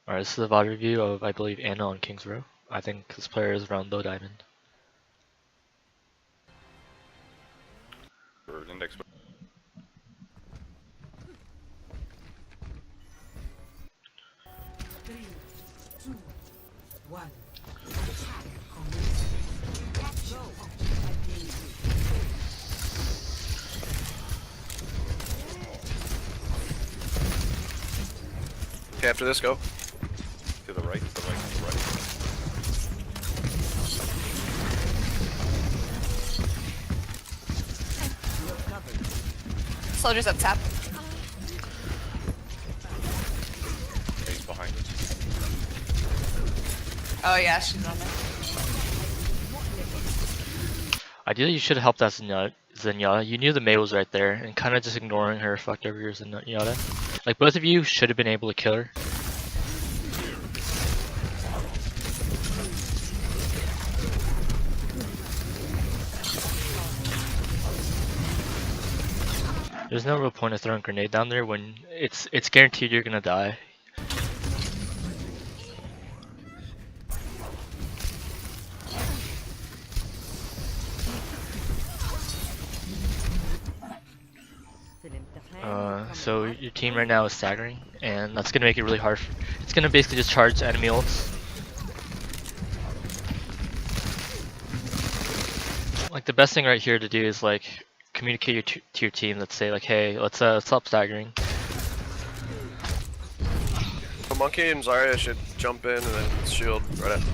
Alright, this is a VOD review of, I believe, Anna on King's Row. I think this player is around low diamond. Or index. Okay, after this, go. To the right, to the right, to the right. Soldiers up top. He's behind us. Oh yeah, she's on there. Ideally, you should have helped that Zenyatta. You knew the Mei was right there, and kind of just ignoring her fucked over your Zenyatta. Like, both of you should have been able to kill her. There's no real point of throwing a grenade down there when it's guaranteed you're gonna die. So your team right now is staggering, and that's gonna make it really hard. It's gonna basically just charge enemy ults. Like, the best thing right here to do is like communicate to your team. Let's say like, hey, let's stop staggering. So Monkey and Zarya should jump in and then shield right after.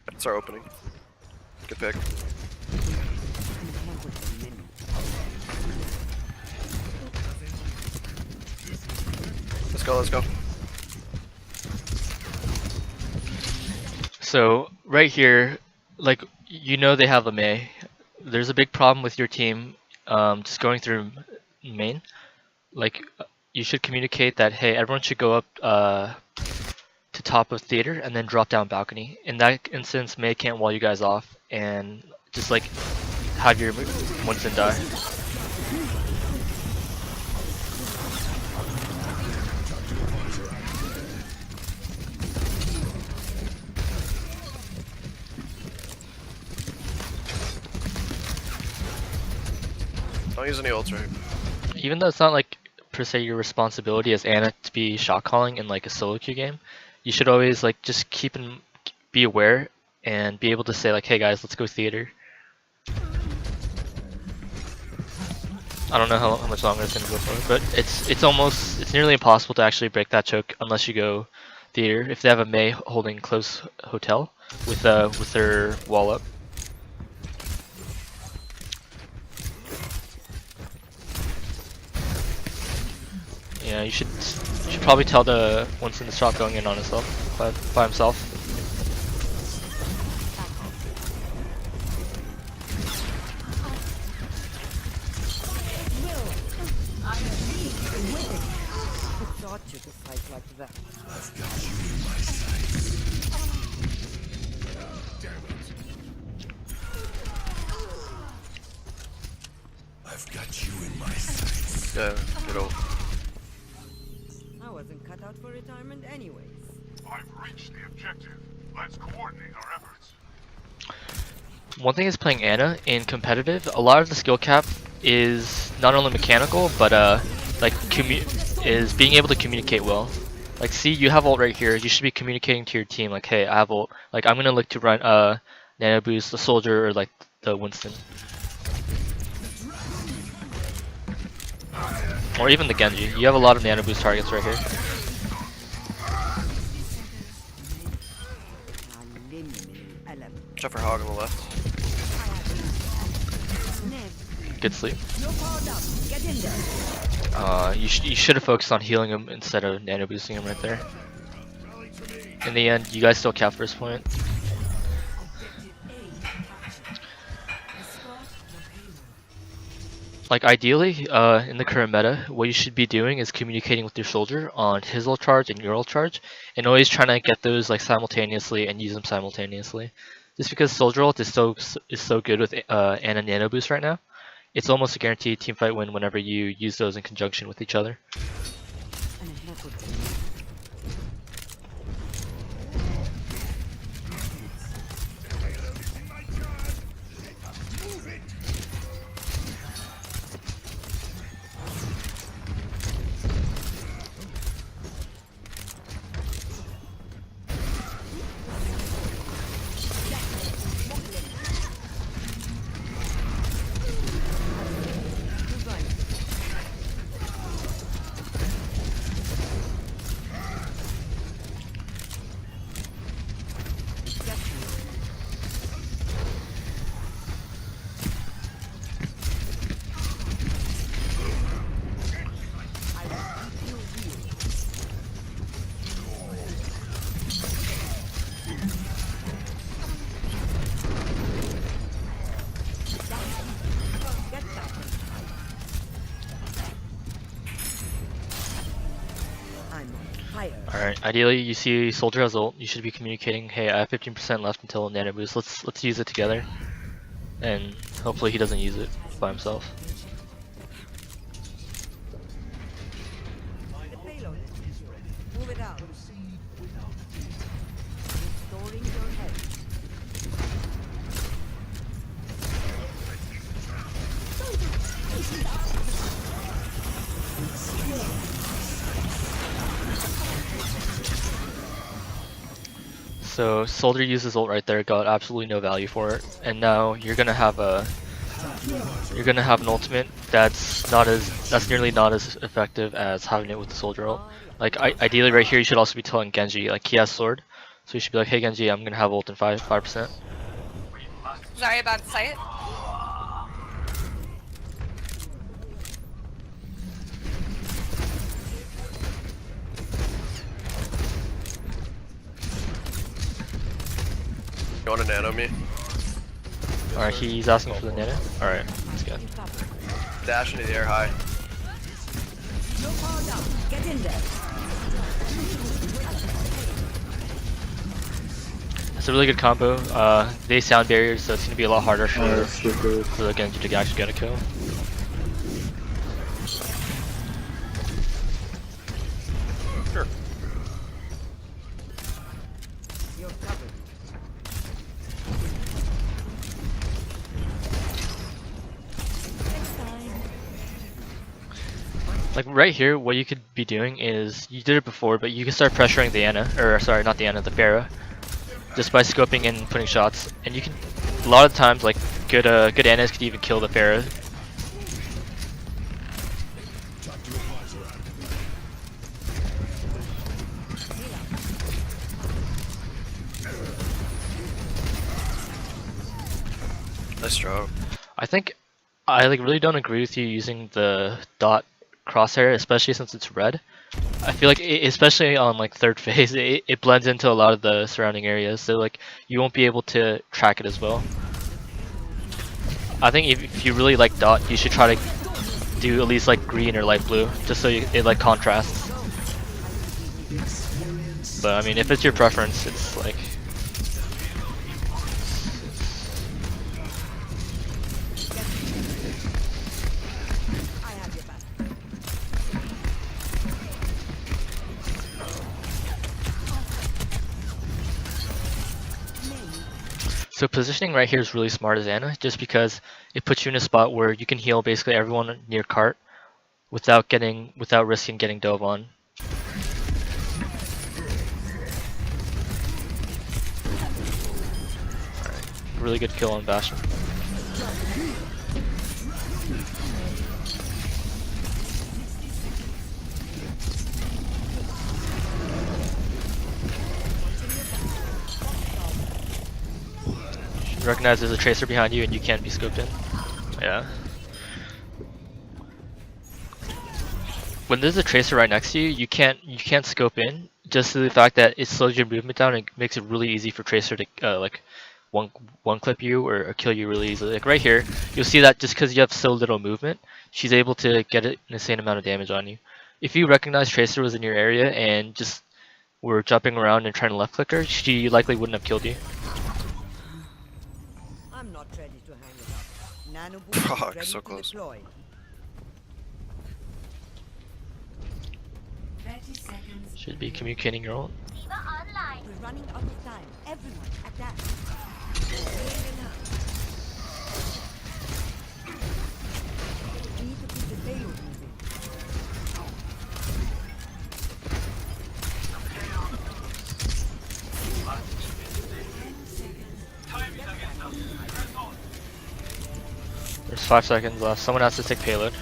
That's our opening. Good pick. Let's go, let's go. So right here, like, you know they have a Mei. There's a big problem with your team just going through main. Like, you should communicate that, hey, everyone should go up to top of theater and then drop down balcony. In that instance, Mei can't wall you guys off and just like have your Winston die. Don't use any ults right. Even though it's not like per se your responsibility as Anna to be shot calling in like a solo queue game, you should always like just be aware and be able to say like, hey guys, let's go theater. I don't know how much longer it's gonna go for, but it's nearly impossible to actually break that choke unless you go theater. If they have a Mei holding close hotel with their wall up. Yeah, you should probably tell the Winston to stop going in on himself by himself. I've got you in my sights. I've got you in my sights. Yeah, get ult. I wasn't cut out for retirement anyways. I've reached the objective. Let's coordinate our efforts. One thing is playing Anna in competitive, a lot of the skill cap is not only mechanical, but is being able to communicate well. Like, see, you have ult right here. You should be communicating to your team like, hey, I have ult. Like, I'm gonna look to run nano boost the soldier or like the Winston, or even the Genji. You have a lot of nano boost targets right here. Check for Hog on the left. Good sleep. You should have focused on healing him instead of nano boosting him right there. In the end, you guys still cap first point. Like, ideally, in the current meta, what you should be doing is communicating with your soldier on his ult charge and your ult charge, and always trying to get those like simultaneously and use them simultaneously. Just because soldier ult is so good with Anna nano boost right now, it's almost a guaranteed teamfight win whenever you use those in conjunction with each other. Fire. Alright, ideally you see Soldier has ult, you should be communicating, hey, I have 15% left until nano boost, let's use it together. And hopefully he doesn't use it by himself. The payload is ready. Move it out. Restoring your health. So Soldier uses ult right there, got absolutely no value for it, and now you're gonna have an ultimate that's nearly not as effective as having it with the Soldier ult. Like ideally right here you should also be telling Genji, like he has sword, so you should be like, hey Genji, I'm gonna have ult in 5%. Sorry about the site. You want to nano me? Alright, he's asking for the nano. Alright, that's good. Dash into the air high. No power down. Get in there. It's a really good combo. They sound barriers, so it's gonna be a lot harder for the Genji to actually get a kill. Sure. You're covered. Next time. Like right here, what you could be doing is, you did it before, but you can start pressuring the Ana, or sorry, not the Ana, the Pharah, just by scoping and putting shots. And you can, a lot of times, like good Anas could even kill the Pharah. Nice stroke. I think I like really don't agree with you using the dot crosshair, especially since it's red. I feel like especially on like third phase, it blends into a lot of the surrounding areas, so like you won't be able to track it as well. I think if you really like dot, you should try to do at least like green or light blue, just so it like contrasts. But I mean, if it's your preference, it's like. I have your back. So positioning right here is really smart as Ana, just because it puts you in a spot where you can heal basically everyone near cart without risking getting dove on. Alright, really good kill on Bastion. Recognize there's a tracer behind you and you can't be scoped in. Yeah. When there's a tracer right next to you, you can't scope in, just to the fact that it slows your movement down and makes it really easy for tracer to like one clip you or kill you really easily. Like right here, you'll see that just because you have so little movement, she's able to get an insane amount of damage on you. If you recognize tracer was in your area and just were jumping around and trying to left click her, she likely wouldn't have killed you. I'm not ready to hang it up. Nano boost is Fuck, ready so to close. deploy. 30 seconds. Should be communicating your ult. We're running out of time. Everyone, attack. We need to keep the payload moving. There's 5 seconds left. Someone has to take payload.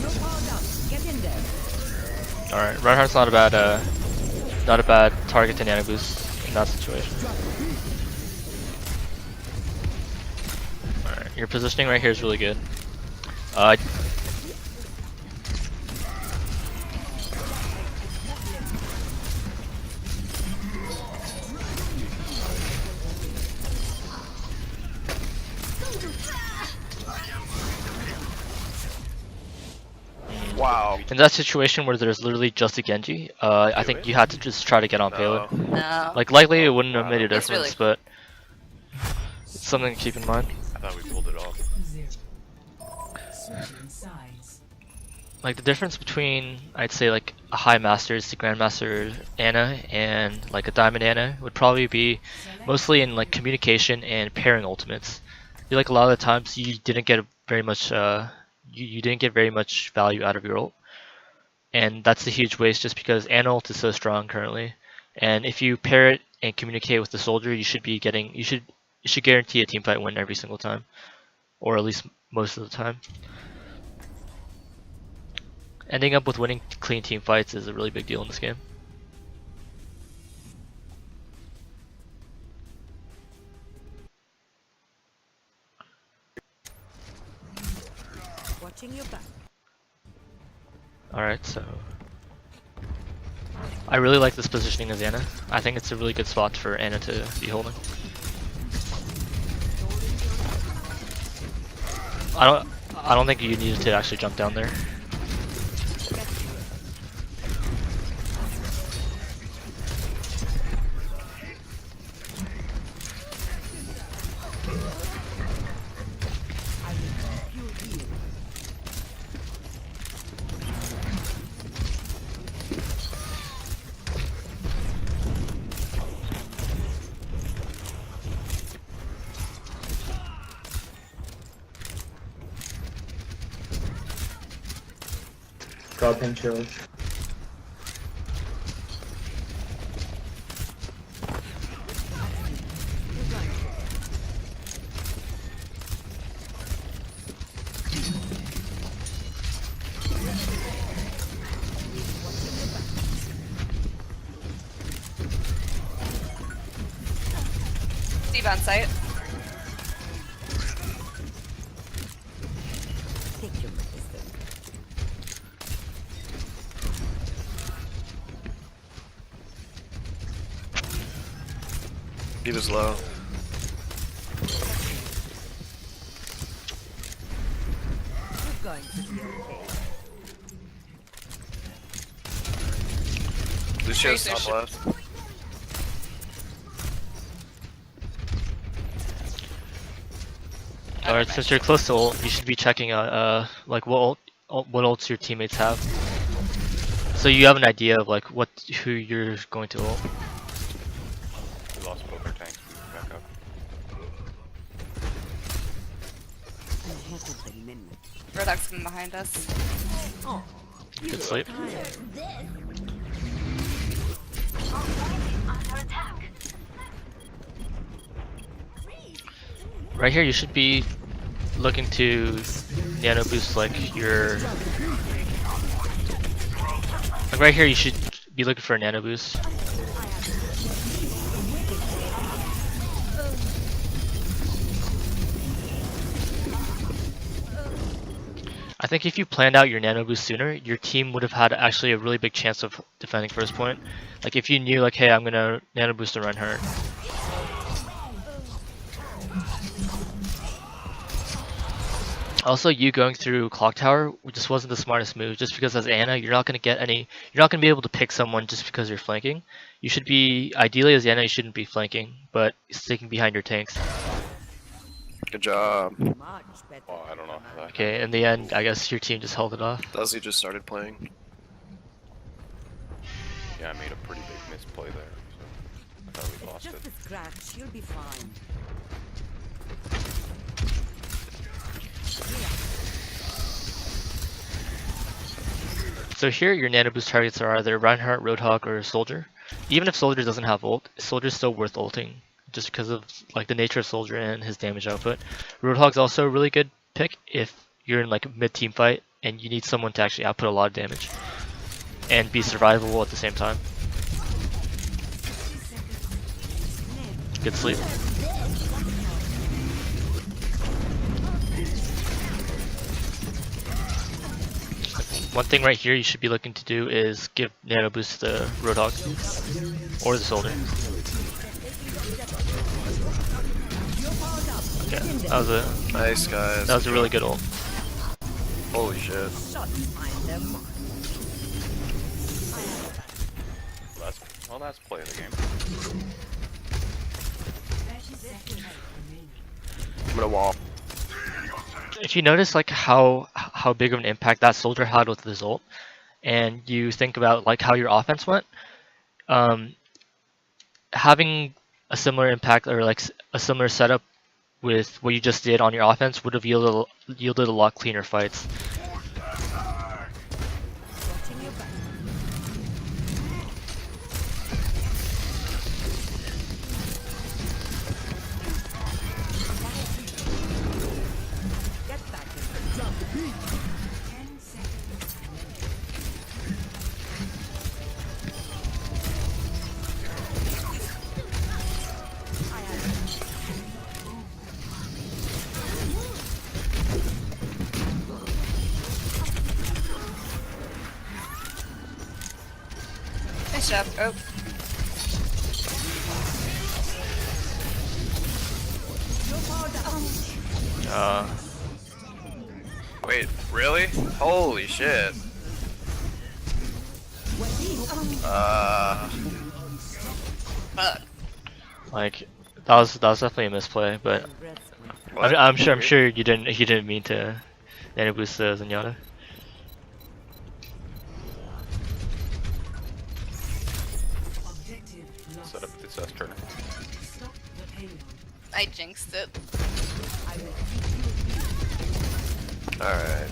No power down. Get in there. Alright, Reinhardt's not a bad target to nano boost in that situation. Alright, your positioning right here is really good. Wow. In that situation where there's literally just a Genji, I think you had to just try to get on payload. No. No. Like likely it wouldn't have made a It's really- difference, but it's something to keep in mind. I thought we pulled it off. Like the difference between, I'd say, like a high masters to grandmaster Ana and like a diamond Ana would probably be mostly in like communication and pairing ultimates. I feel like a lot of the times you didn't get very much you didn't get very much value out of your ult, and that's a huge waste just because Ana ult is so strong currently, and if you pair it and communicate with the soldier, you should guarantee a team fight win every single time, or at least most of the time. Ending up with winning clean team fights is a really big deal in this game. Watching your back. Alright, so I really like this positioning as Ana. I think it's a really good spot for Ana to be holding. I don't think you needed to actually jump down there. Drop and chill. Steve on site. Take your medicine. He was low. You're going to be okay. Lucio's top left. Alright, since you're close to ult, you should be checking out like what ults your teammates have. So you have an idea of like who you're going to ult. We lost both our tanks. Back up. Ahead of the limit. Rodok's coming behind us. Oh, Good sleep. Right here you should be looking to nano boost like your right here you should be looking for a nano boost. I think if you planned out your nano boost sooner, your team would have had actually a really big chance of defending first point. Like if you knew like, hey, I'm gonna nano boost the Reinhardt. Also, you going through Clock Tower just wasn't the smartest move, just because as Ana, you're not gonna be able to pick someone just because you're flanking. You should be, ideally as Ana, you shouldn't be flanking, but sticking behind your tanks. Good job. much better. Oh, I don't know how that. Okay, in the end, I guess your team just held it off. Duzzy just started playing. Yeah, I made a pretty big misplay there. So I thought we lost Just it. a scratch, you'll be fine. So here, your nano boost targets are either Reinhardt, Roadhog, or Soldier. Even if Soldier doesn't have ult, Soldier's still worth ulting, just because of like the nature of Soldier and his damage output. Roadhog's also a really good pick if you're in like a mid-team fight and you need someone to actually output a lot of damage and be survivable at the same time. Good sleep. One thing right here you should be looking to do is give nano boost to the Roadhog or the Soldier. Yeah, that was Nice, guys. a really good ult. Holy shit. That's play of the game. I'm gonna wall. If you notice like how big of an impact that soldier had with the ult, and you think about like how your offense went, um, having a similar impact or like a similar setup with what you just did on your offense would have yielded a lot cleaner fights. Watching your back. Get back in the jump. 10 seconds. Nice job. Oh. Wait, really? Holy shit. Fuck. Like that was definitely a misplay, but What? I'm sure you didn't mean to nano boost Zenyatta. Set up this turn. I jinxed it. Alright.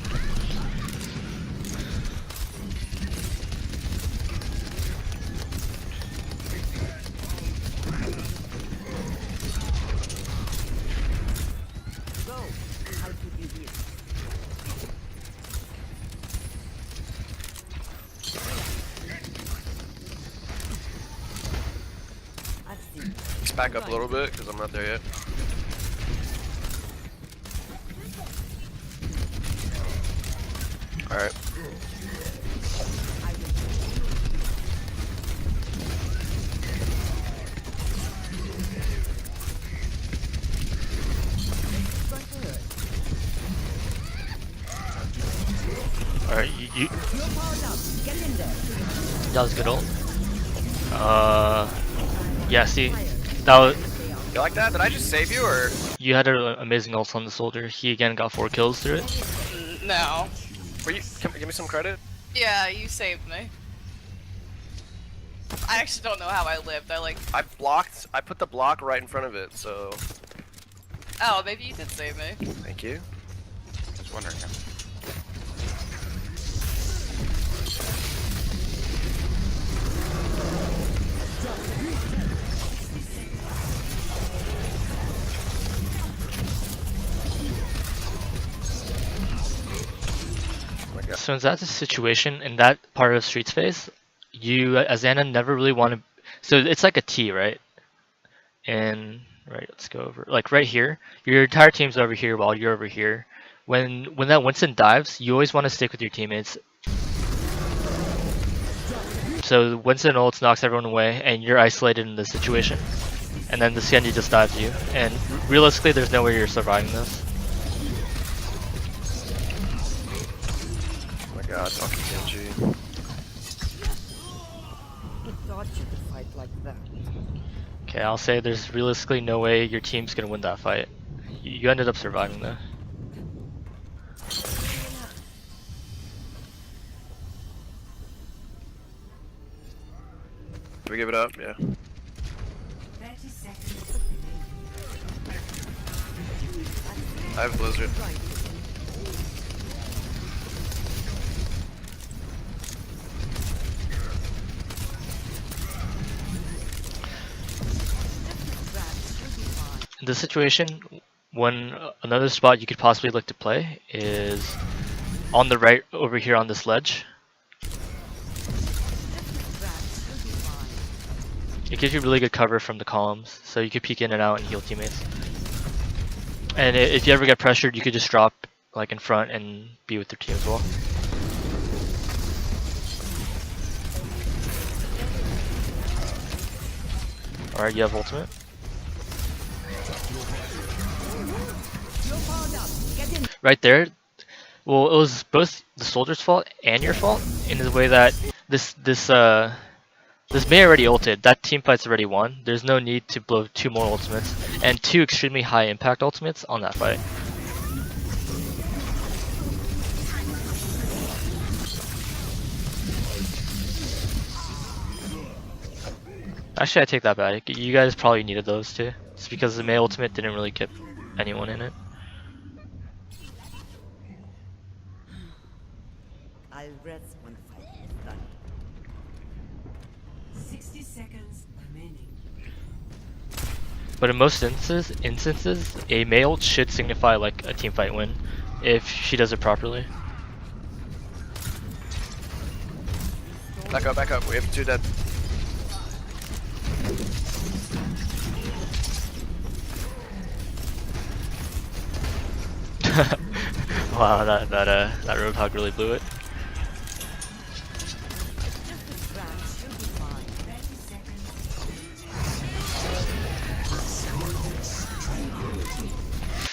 Go. I'll keep you here. I've seen. Let's back up a little bit because I'm not there yet. Alright. Alright, you Get in there. that was good ult. Yeah, see, that was You like that? Did I just save you or? you had an amazing ult on the soldier. He again got 4 kills through it. No. Were you? Give me some credit. Yeah, you saved me. I actually don't know how I lived. I put the block right in front of it, so. Oh, maybe you did save me. Thank you. Just wondering. So in that situation, in that part of street space, you as Anna never really want to. So it's like a T, right? And right, let's go over like right here. Your entire team's over here while you're over here. When that Winston dives, you always want to stick with your teammates. So Winston ults knocks everyone away, and you're isolated in this situation. And then the Skendi just dives you, and realistically, there's no way you're surviving this. Oh my god, Donkey Genji. Who taught you to fight like that? Okay, I'll say there's realistically no way your team's gonna win that fight. You ended up surviving though. Do we give it up? Yeah. 30 seconds. I have Blizzard. In this situation, another spot you could possibly look to play is on the right over here on this ledge. It gives you really good cover from the columns, so you could peek in and out and heal teammates. And if you ever get pressured, you could just drop like in front and be with your team as well. Alright, you have ultimate. Right there, Well, it was both the soldier's fault and your fault in the way that this Mei already ulted. That team fight's already won. There's no need to blow 2 more ultimates and 2 extremely high impact ultimates on that fight. Actually, I take that back. You guys probably needed those too. It's because the Mei ultimate didn't really get anyone in it. I'll rest when the fight is done. 60 seconds remaining. But in most instances, a Mei ult should signify like a team fight win if she does it properly. Back up, back up. We have 2 dead. Wow, that Roadhog really blew it.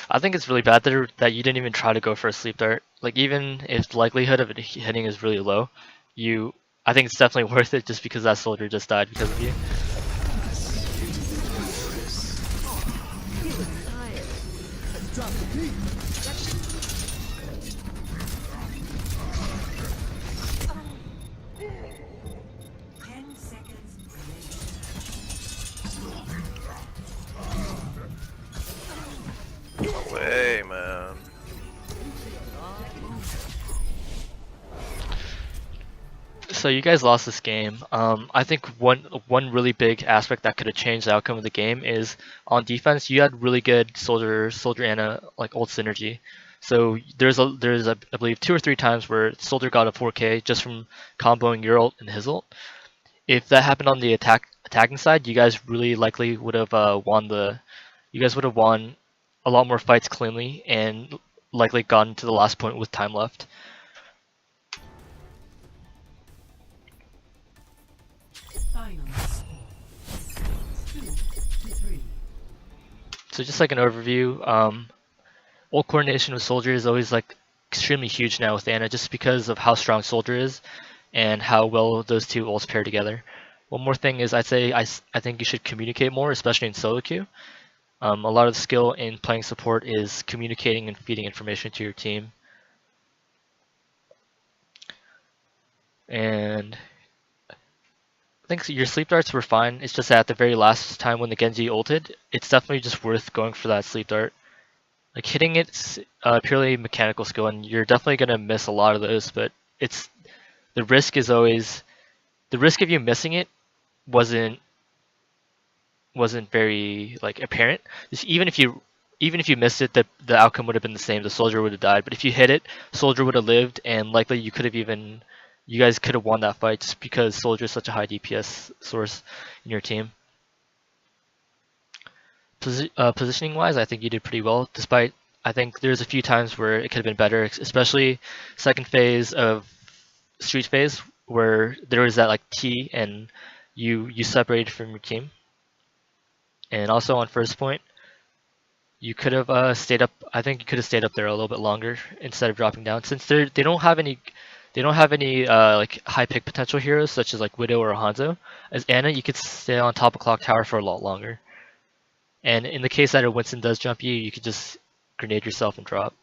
I think it's really bad that you didn't even try to go for a sleep dart. Like even if the likelihood of it hitting is really low, I think it's definitely worth it just because that soldier just died because of you. No way, man. So you guys lost this game. I think one really big aspect that could have changed the outcome of the game is on defense. You had really good soldier Ana like ult synergy. So there's I believe 2 or 3 times where soldier got a 4K just from comboing your ult and his ult. If that happened on the attacking side, you guys really likely would have won the. You guys would have won a lot more fights cleanly and likely gotten to the last point with time left. So just like an overview, ult coordination with Soldier is always like extremely huge now with Ana just because of how strong Soldier is and how well those 2 ults pair together. One more thing is I think you should communicate more, especially in solo queue. A lot of the skill in playing support is communicating and feeding information to your team. And I think your sleep darts were fine. It's just that at the very last time when the Genji ulted, it's definitely just worth going for that sleep dart. Like hitting it's purely mechanical skill, and you're definitely gonna miss a lot of those. But the risk is always the risk of you missing it wasn't very like apparent. Just even if you missed it, the outcome would have been the same. The soldier would have died. But if you hit it, soldier would have lived, and likely you guys could have won that fight just because soldier is such a high DPS source in your team. Positioning wise, I think you did pretty well. Despite I think there's a few times where it could have been better, especially second phase of street phase where there was that like T and you separated from your team. And also on first point, you could have stayed up. I think you could have stayed up there a little bit longer instead of dropping down, since they don't have any like high pick potential heroes such as like Widow or Hanzo. As Ana, you could stay on top of Clock Tower for a lot longer. And in the case that a Winston does jump you, you could just grenade yourself and drop.